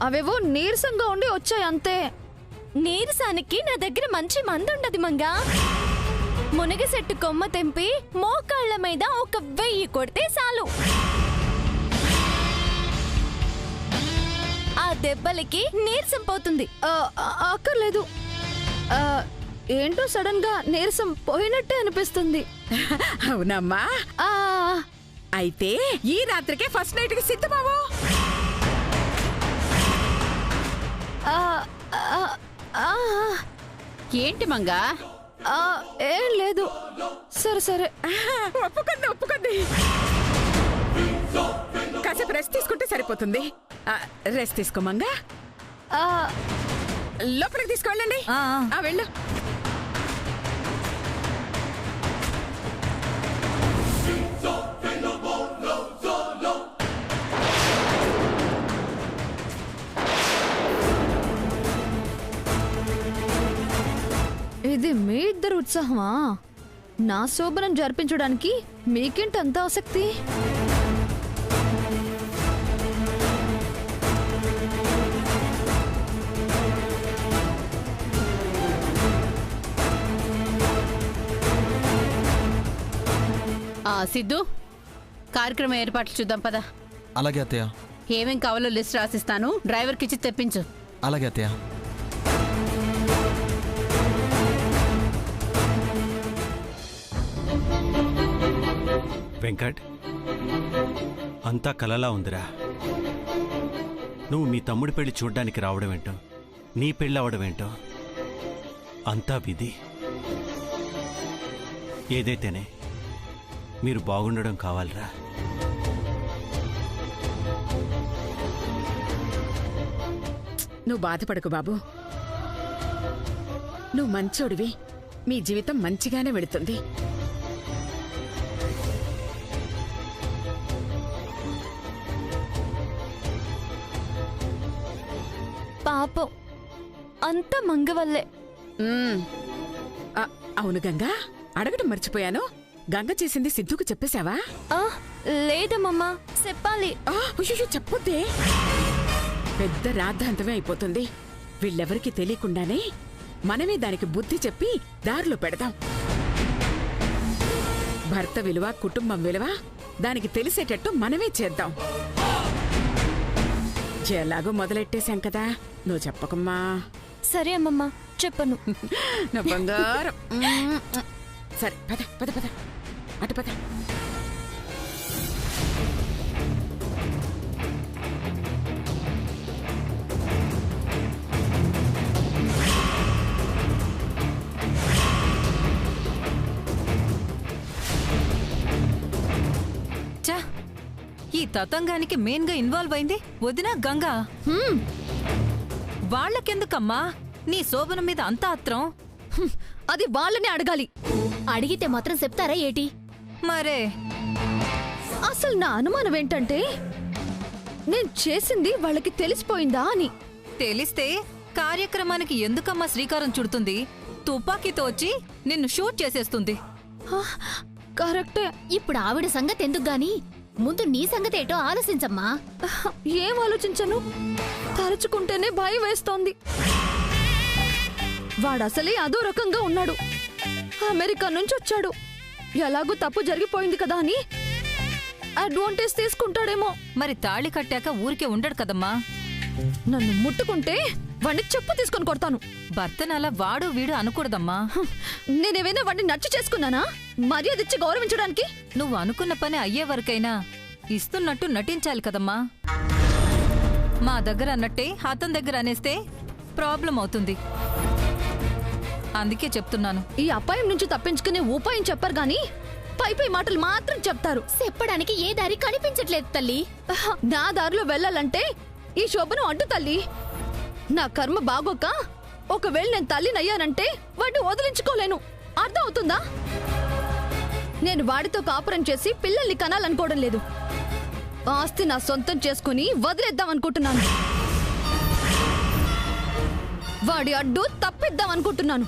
అవేవో నీరసంగా ఉండి వచ్చాయి అంతే. నీరసానికి నా దగ్గర మంచి మందుండదు మంగా. మునగ చెట్టు కొమ్మ తెంపి మోకాళ్ల మీద ఒక 1000 కొడితే చాలు. ఆ దెబ్బలకి నీరసం పోతుంది. అక్కర్లేదు. ఏంటో సడన్ గా నీరసం పోయినట్టే అనిపిస్తుంది. అవునమ్మా. అయితే ఈ రాత్రికే ఫస్ట్ నైట్ కి సిద్ధమావో. ఏంటి మంగా? ఏం లేదు. సరే సరే. ఒప్పుకుంది. కాసేపు రెస్ట్ తీసుకుంటే సరిపోతుంది. రెస్ట్ తీసుకోమంగా. లోపలికి తీసుకెళ్ళండి. వెళ్ళు. ఇది మీ ఇద్దరు ఉత్సాహమా? నా శోభనం జరిపించడానికి మీకేంటి అంత ఆసక్తి? సిద్ధు, కార్యక్రమం ఏర్పాట్లు చూద్దాం పద. అలాగే అత్తయ్య. ఏమేం కావాలో లిస్ట్ రాసిస్తాను, డ్రైవర్కి ఇచ్చి తెప్పించు. అలాగే అత్తయ్య. వెంకట్, అంతా కలలా ఉందిరా. నువ్వు మీ తమ్ముడి పెళ్లి చూడ్డానికి రావడమేంటో, నీ పెళ్ళి అవడమేంటో అంతా విధి. ఏదైతేనే మీరు బాగుండడం కావాలిరా. నువ్వు బాధపడకు బాబు. నువ్వు మంచోడివి. మీ జీవితం మంచిగానే వెళుతుంది. పాపం అంత మంగవల్లే. అవును గంగా, అడగడం మర్చిపోయాను. గంగ చేసింది సిద్ధుకు చెప్పేశావా? లేదమ్మా, చెప్పాలి. చెప్పొద్దే. పెద్ద రాద్ధాంతమే అయిపోతుంది. వీళ్ళెవరికి తెలియకుండానే మనమే దానికి బుద్ధి చెప్పి దారిలో పెడదాం. భర్త విలువ, కుటుంబం విలువ దానికి తెలిసేటట్టు మనమే చేద్దాం. ఎలాగో మొదలెట్టేశాం కదా, నువ్వు చెప్పకమ్మా. సరే అమ్మమ్మ, చెప్పను. నా బంగారం. సరే పద పద పద, అటు పద. ఈ తతంగానికి మెయిన్ గా ఇన్వాల్వ్ అయింది వదిన గంగా. వాళ్ళకెందుకమ్మా నీ శోభనం మీద అంత ఆత్రం? అది వాళ్ళని అడగాలి. అడిగితే మాత్రం చెప్తారా ఏటి? మరే అసలు నా అనుమానం ఏంటంటే, నేను చేసింది వాళ్ళకి తెలిసిపోయిందా అని. తెలిస్తే కార్యక్రమానికి ఎందుకమ్మా శ్రీకారం చుడుతుంది? తుపాకీతో వచ్చి నిన్ను షూట్ చేసేస్తుంది. కరెక్టే. ఇప్పుడు ఆవిడ సంగతి ఎందుకు గాని, ముందు నీ సంగతి ఏటో ఆలోచించమ్మా. ఏం ఆలోచించను? తలుచుకుంటేనే భయం వేస్తోంది. వాడసలే అదో రకంగా ఉన్నాడు. అమెరికా నుంచి వచ్చాడు. ఎలాగూ తప్పు జరిగిపోయింది కదా అని అడ్వాంటేజ్ తీసుకుంటాడేమో. మరి తాళి కట్టాక ఊరికే ఉండడు కదమ్మా. నన్ను ముట్టుకుంటే వాడిని చెప్పు తీసుకొని కొడతాను. భర్తనలా వాడు వీడు అనకూడదమ్మా. నేనేమైనా వాడిని నచ్చి చేసుకున్నానా మర్యాదిచ్చి గౌరవించడానికి? నువ్వు అనుకున్న పని అయ్యే వరకైనా ఇస్తున్నట్టు నటించాలి కదమ్మా. మా దగ్గర అన్నట్టే అతని దగ్గర అనేస్తే ప్రాబ్లం అవుతుంది. అందుకే చెప్తున్నాను. ఈ అపాయం నుంచి తప్పించుకునే ఉపాయం చెప్పరు గాని పై మాటలు మాత్రం చెప్తారు. చెప్పడానికి ఏ దారి కనిపించట్లేదు తల్లి. నా దారిలో వెళ్ళాలంటే ఈ శోభను అడ్డు తల్లి. నా కర్మ బాగోక ఒకవేళ నేను తల్లినయ్యానంటే వాడిని వదిలించుకోలేను. అర్థం అవుతుందా? నేను వాడితో కాపురం చేసి పిల్లల్ని కనాలనుకోవడం లేదు. ఆస్తి నా సొంతం చేసుకుని వదిలేద్దాం అనుకుంటున్నాను. వాడి అడ్డు తప్పిద్దాం అనుకుంటున్నాను.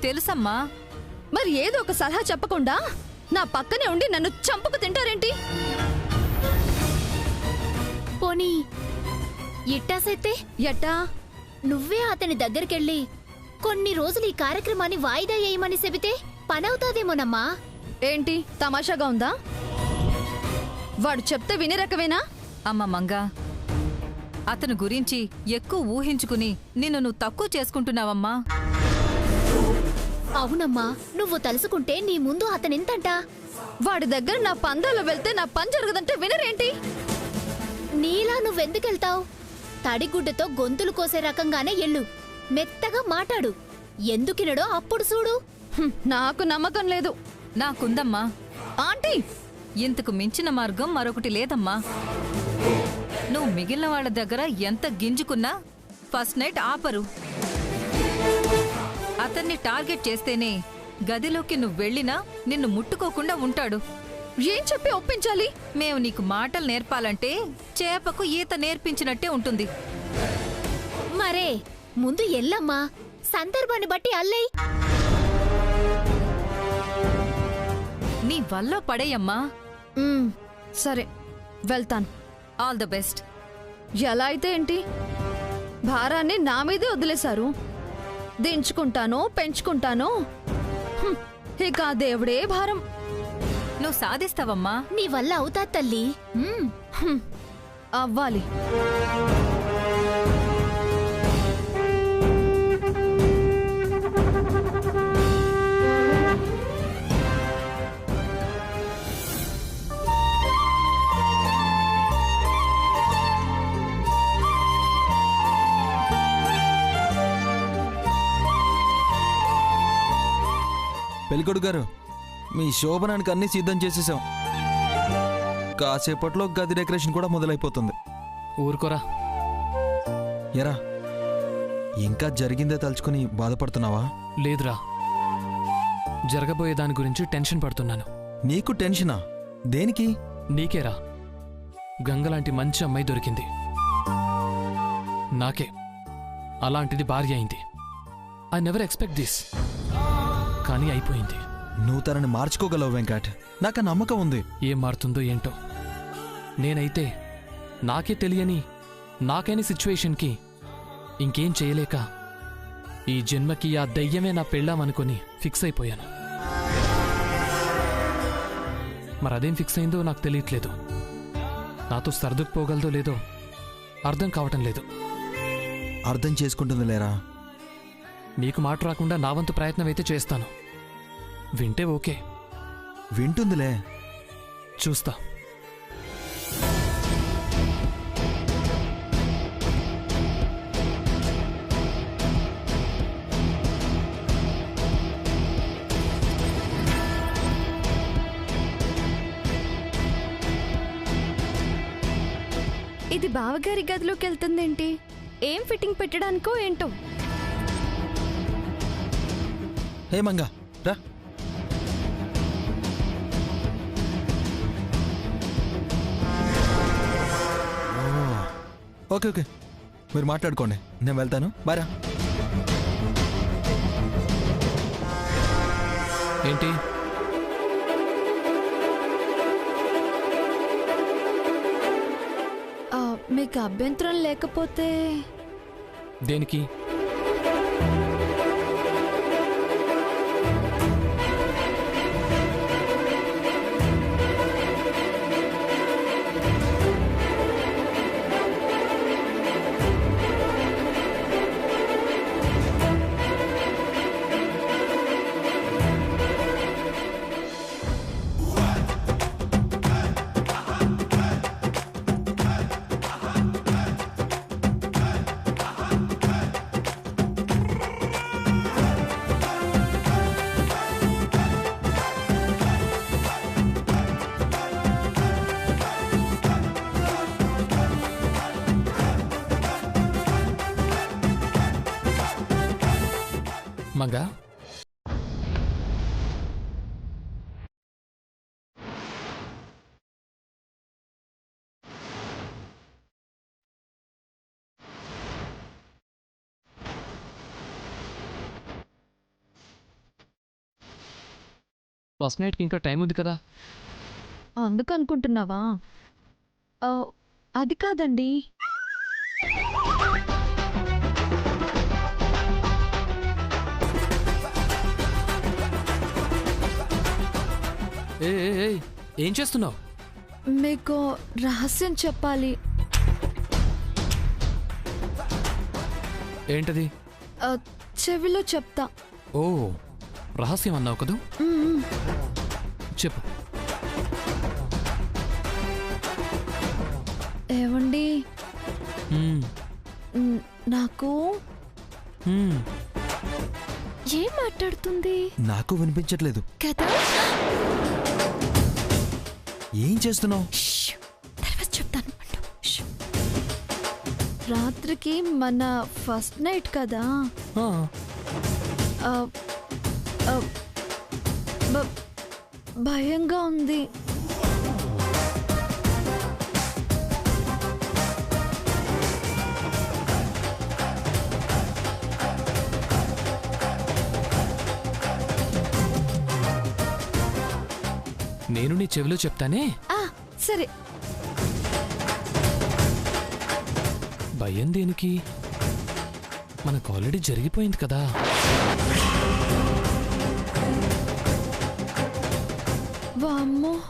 తెలుసమ్మా. మరి ఏదో ఒక సలహా చెప్పకుండా నా పక్కనే ఉండి నన్ను చంపుకు తింటారేంటి? పోనీ ఇట్టాసైతే ఎట్టా? నువ్వే అతని దగ్గరికెళ్ళి కొన్ని రోజులు ఈ కార్యక్రమాన్ని వాయిదా వేయమని చెబితే పనవుతాదేమోనమ్మా. ఏంటి తమాషాగా ఉందా? వాడు చెప్తే వినే రకమేనా? అమ్మ మంగా, అతని గురించి ఎక్కువ ఊహించుకుని నిన్ను నువ్వు తక్కువ చేసుకుంటున్నావమ్మా. అవునమ్మా, నువ్వు తలుసుకుంటే నీ ముందు అతనెంతంట. వాడి దగ్గర నా పందాలో వెళ్తే నా పని జరగదంటే వినరేంటి? నీలా నువ్వెందుకెళ్తావు? తడిగుడ్డతో గొంతులు కోసే రకంగానే ఎళ్ళు. మెత్తగా మాటాడు. ఎందుకినడో అప్పుడు చూడు. నాకు నమ్మకం లేదు. నాకుందమ్మా. ఆంటీ, ఇంతకు మించిన మార్గం మరొకటి లేదమ్మా. నువ్వు మిగిలిన వాళ్ళ దగ్గర ఎంత గింజుకున్నా ఫస్ట్ నైట్ ఆపరు. అతన్ని టార్గెట్ చేస్తేనే గదిలోకి నువ్వు వెళ్ళినా నిన్ను ముట్టుకోకుండా ఉంటాడు. ఏం చెప్పి ఒప్పించాలి? మేము నీకు మాటలు నేర్పాలంటే చేపకు ఈత నేర్పించినట్టే ఉంటుంది. మరే ముందు ఎల్లమ్మా, సందర్భాన్ని బట్టి అల్లై. నీ వల్ల పడేయమ్మా. సరే, వెళ్తాను. All the best. ఎలా అయితే ఏంటి? భారాన్ని నా మీదే వదిలేశారు. దించుకుంటాను, పెంచుకుంటాను. ఇక ఆ దేవుడే భారం. నువ్వు సాధిస్తావమ్మా. నీ వల్ల అవుతా తల్లి. అవ్వాలి. పెళ్ళికొడుకు గారు, మీ శోభనానికి అన్ని సిద్ధం చేసేసాం. కాసేపట్లో గది డెకరేషన్ కూడా మొదలైపోతుంది. ఊరుకోరా. ఎరా, ఇంకా జరిగిందే తలుచుకుని బాధపడుతున్నావా? లేదురా, జరగబోయే దాని గురించి టెన్షన్ పడుతున్నాను. నీకు టెన్షనా? దేనికి? నీకేరా, గంగలాంటి మంచి అమ్మాయి దొరికింది. నాకే అలాంటిది భార్య అయింది. ఐ నెవర్ ఎక్స్పెక్ట్ దిస్, కానీ అయిపోయింది. నువ్వు తనని మార్చుకోగలవు వెంకట్, నాకు ఆ నమ్మకం ఉంది. ఏం మారుతుందో ఏంటో. నేనైతే నాకే తెలియని నాకైన సిచ్యువేషన్కి ఇంకేం చేయలేక ఈ జన్మకి ఆ దయ్యమే నా పెళ్ళామనుకొని ఫిక్స్ అయిపోయాను. మరదేం ఫిక్స్ అయిందో నాకు తెలియట్లేదు. నాతో సర్దుకుపోగలదో లేదో అర్థం కావటం లేదు. అర్థం చేసుకుంటుంది లేరా? నీకు మాట రాకుండా నా వంతు ప్రయత్నం అయితే చేస్తాను. వింటే ఓకే. వింటుందిలే, చూస్తా. ఇది బావగారి గదిలోకి వెళ్తుందేంటి? ఏం ఫిట్టింగ్ పెట్టడానికో ఏంటో. హే మంగా, రా. ఓకే ఓకే, మీరు మాట్లాడుకోండి, నేను వెళ్తాను. బారా. ఏంటి? మీకు అభ్యంతరం లేకపోతే దేనికి? మంగా, ఫస్ట్ నైట్కి ఇంకా టైం ఉంది కదా. అందుకనుకుంటున్నావా? అది కాదండి. ఏ ఏ, ఏ, ఏం చేస్తున్నావు? మీకు రహస్యం చెప్పాలి. ఏంటది? చెవిలో చెప్తా. ఓ రహస్యం అన్నావు కదూ, చెప్పు. ఏవండి, మ్మ్, నాకు మ్మ్. ఏం మాట్లాడుతుంది నాకు వినిపించట్లేదు. కదా? ఏం చేస్తున్నావు? తర్వాత చెప్తాను. రాత్రికి మన ఫస్ట్ నైట్ కదా, ఆ, ఆ, ఆ, భయంగా ఉంది. నేను నీ చెవిలో చెప్తానే. సరే. భయం దేనికి? మనకు ఆల్రెడీ జరిగిపోయింది కదా. వామ్మో,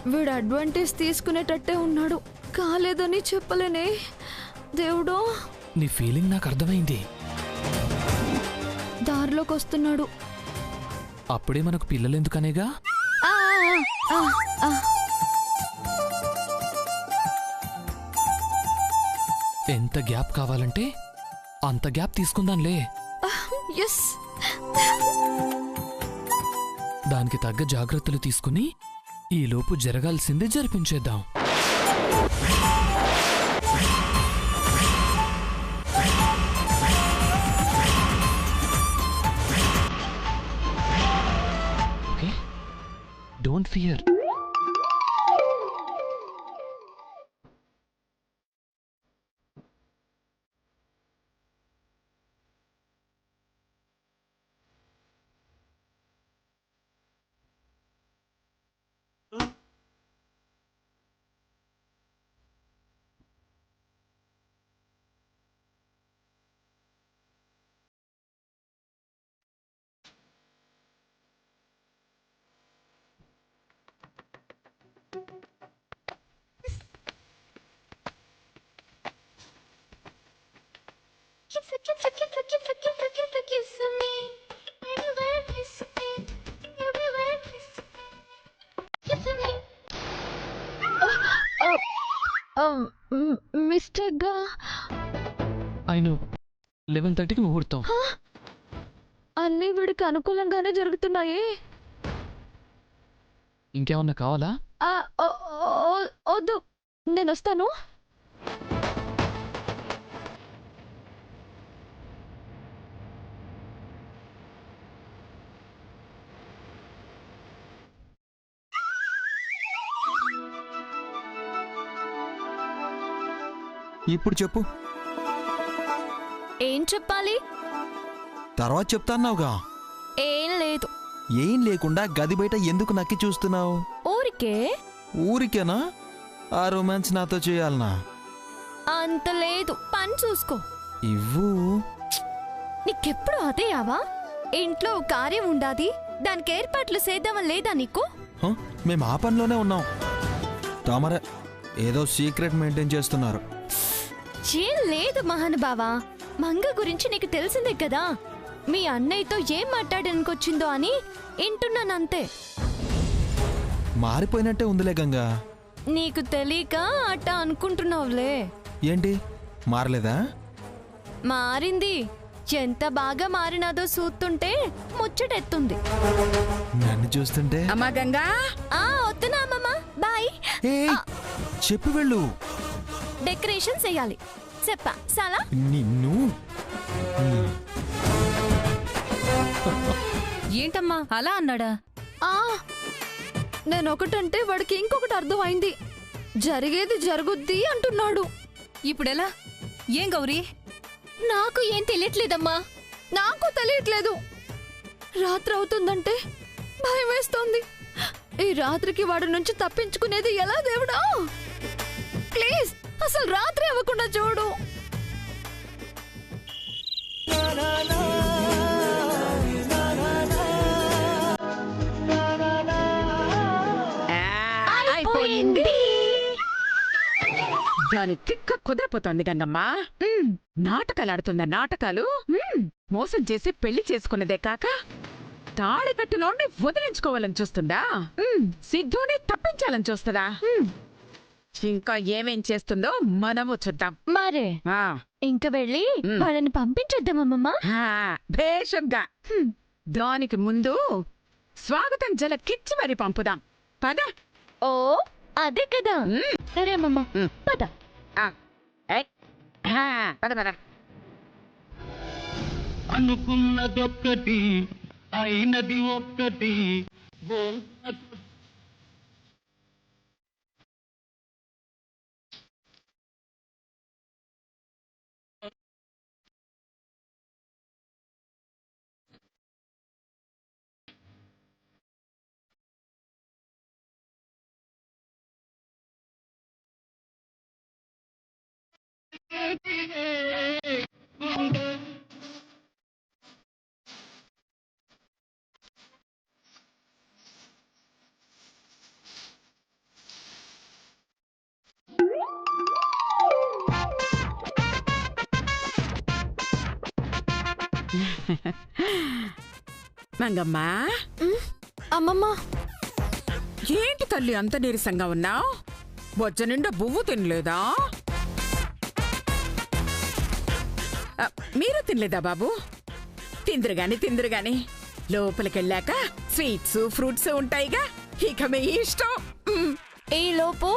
వీడు అడ్వాంటేజ్ తీసుకునేటట్టే ఉన్నాడు. కాలేదని చెప్పలేనే. దేవుడో, నీ ఫీలింగ్ నాకు అర్థమైంది. దారిలోకి వస్తున్నాడు. అప్పుడే మనకు పిల్లలు ఎందుకనేగా. ఆ, ఆ, ఆ. ఎంత గ్యాప్ కావాలంటే అంత గ్యాప్ తీసుకుందాంలే. ఎస్. దానికి తగ్గ జాగ్రత్తలు తీసుకుని ఈలోపు జరగాల్సింది జరిపించేద్దాం. Okay, don't fear. మిస్టేక్ గా అయిను 11:30కి ముహూర్తం. అన్నీ వీడికి అనుకూలంగానే జరుగుతున్నాయి. ఇంకేమన్నా కావాలా? వద్దు, నేను వస్తాను. ఇప్పుడు చెప్పు. ఏం చెప్పాలి? తర్వాత చెప్తాన్నావుగా. ఏం లేదు. ఏం లేకుండా గది బయట ఎందుకు నక్కి చూస్తున్నావు? ఊరికే. ఊరికేనా? ఆ రొమాన్స్ నాతో చేయాలనా? అంత లేదు, పని చూసుకో. ఇవ్వు. నీకెప్పుడు అదే ఆవా? ఇంట్లో కార్యం ఉండాది, దానికి ఏర్పాట్లు చేద్దామని లేదా నీకు? హ? మేము ఆ పనిలోనే ఉన్నాం. తామరే ఏదో సీక్రెట్ మెయింటైన్ చేస్తున్నారు. ఏం లేదు మహానుభావా, మంగ గురించి నీకు తెలిసిందే కదా. మీ అన్నయ్యతో ఏం మాట్లాడనుకొచ్చిందో అని వింటున్నానంతే. మారిపోయినట్టే ఉందిలే గంగా. నీకు తెలియక అట్ట అనుకుంటున్నావులే. ఏంటి మారలేదా? మారింది. ఎంత బాగా మారినాదో చూస్తుంటే ముచ్చటెత్తుంది. నన్ను చూస్తుంటే. అమ్మా గంగా, వద్దునా అమ్మమ్మ, బాయ్. ఏయ్, చెప్పి వెళ్ళు. డెకరేషన్ చెయ్యాలి. చెప్పా చాలా. నిన్ను. ఏంటమ్మా అలా అన్నాడా? నేను ఒకటంటే వాడికి ఇంకొకటి అర్థమైంది. జరిగేది జరుగుద్ది అంటున్నాడు. ఇప్పుడెలా? ఏం గౌరీ? నాకు ఏం తెలియట్లేదమ్మా. నాకు తెలియట్లేదు. రాత్రి అవుతుందంటే భయం వేస్తోంది. ఈ రాత్రికి వాడి నుంచి తప్పించుకునేది ఎలా దేవుడా? ప్లీజ్ అసలు రాత్రి అవ్వకుండా చూడు. దాని తిక్క కుదిరిపోతోంది గంగమ్మ. నాటకాలు ఆడుతుందా నాటకాలు? మోసం చేసి పెళ్లి చేసుకున్నదే కాక తాళి కట్టులోని వదిలించుకోవాలని చూస్తుందా? సిద్ధుని తప్పించాలని చూస్తుందా? ఇంకా ఏమేం చేస్తుందో మనము చూద్దాం. మరే ఆ, ఇంక వెళ్ళి వాళ్ళని పంపించేద్దామమ్మా. ఆ, భేషుగ్గా. దానికి ముందు స్వాగతం జల కిచ్చి మరి పంపుదాం. పద. ఓ అదే కదా. సరే అమ్మమ్మ పద. పద పద. అనుకున్నదొక్కటి అయినది ఒక్కటి. మంగమ్మ, అమ్మమ్మ ఏంటి తల్లి అంత నీరసంగా ఉన్నావు? బొజ్జ నిండా బువ్వు తినలేదా? మీరు తినలేదా బాబు? తిందురుగాని లోపలికెళ్ళాక స్వీట్స్ ఫ్రూట్స్ ఉంటాయిగా, ఇక మీ ఇష్టం. ఈ లోపు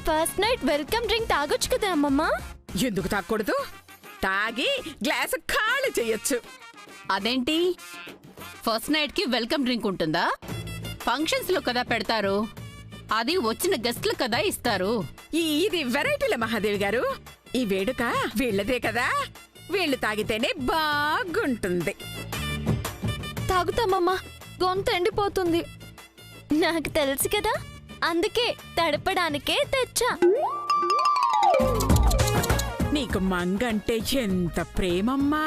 ఫస్ట్ నైట్ వెల్కమ్ డ్రింక్ తాగొచ్చు కదా అమ్మమ్మ. ఎందుకు తాగకూడదు? తాగి గ్లాసు ఖాళీ చెయ్యొచ్చు. అదేంటి ఫస్ట్ నైట్ కి వెల్కమ్ డ్రింక్ ఉంటుందా? ఫంక్షన్స్ లో కదా పెడతారు, అది వచ్చిన గెస్ట్లు కదా ఇస్తారు. ఇది వెరైటీల మహాదేవి గారు. ఈ వేడుక వీళ్ళదే కదా, వీళ్ళు తాగితేనే బాగుంటుంది. తాగుతామమ్మా, గొంతు ఎండిపోతుంది. నాకు తెలుసు కదా, అందుకే తడపడానికే తెచ్చా. నీకు మంగంటే ఎంత ప్రేమమ్మా.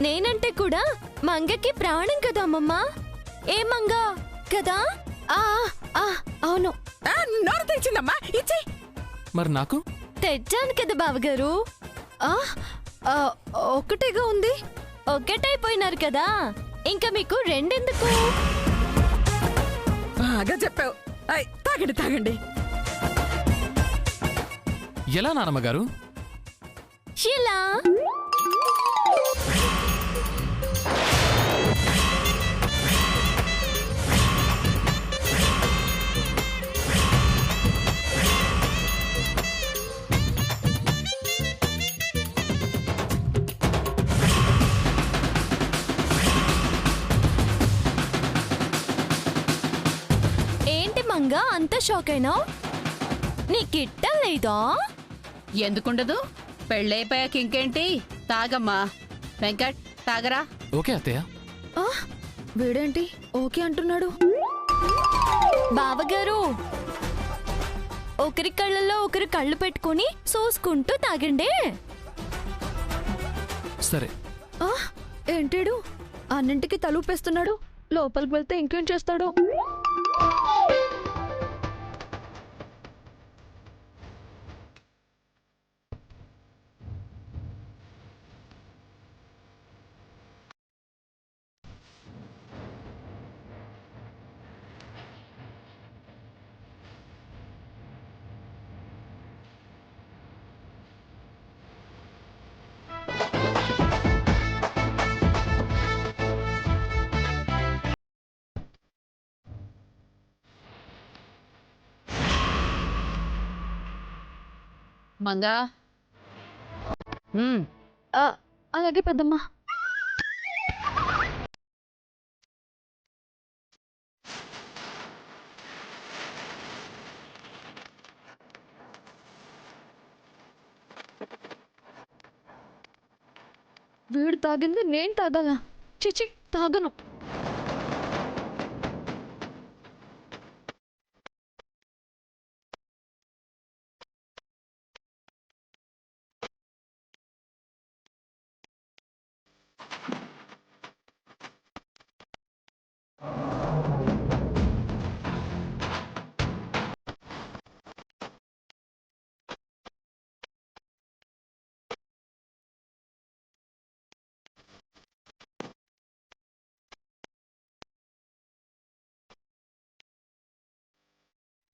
నేనంటే కూడా మంగకి ప్రాణం కదా అమ్మమ్మ. ఏ మంగ కదా? అవును. నోరు తెచ్చిందమ్మా, ఇచ్చి. మరి నాకు తెచ్చాను కదా బావగారు. ఒక్కటేగా ఉంది. ఒక్కటైపోయినారు కదా, ఇంకా మీకు రెండెందుకు? బాగా చెప్పావు. తాగండి. ఎలా నానమ్మగారు? ఇలా ఏంటి మంగ అంత షాక్ అయినావు? నీకిట్టం లేదా? ఎందుకుండదు, పెళ్ళైపోయాక ఇంకేంటి. తాగమ్మా. వెంకట్ తాగరా. ఓకే అత్తయ్య. వీడేంటి ఓకే అంటున్నాడు? బావగారు, ఒకరి కళ్ళల్లో ఒకరు కళ్ళు పెట్టుకుని చూసుకుంటూ తాగండి. సరే. ఏంటిడు అన్నింటికి తలూపేస్తున్నాడు? లోపలికి వెళ్తే ఇంకేం చేస్తాడు? మంగా. అలాగే పెద్దమ్మా. వీడు తాగింది నేను తాగాలా? చిచి తాగను.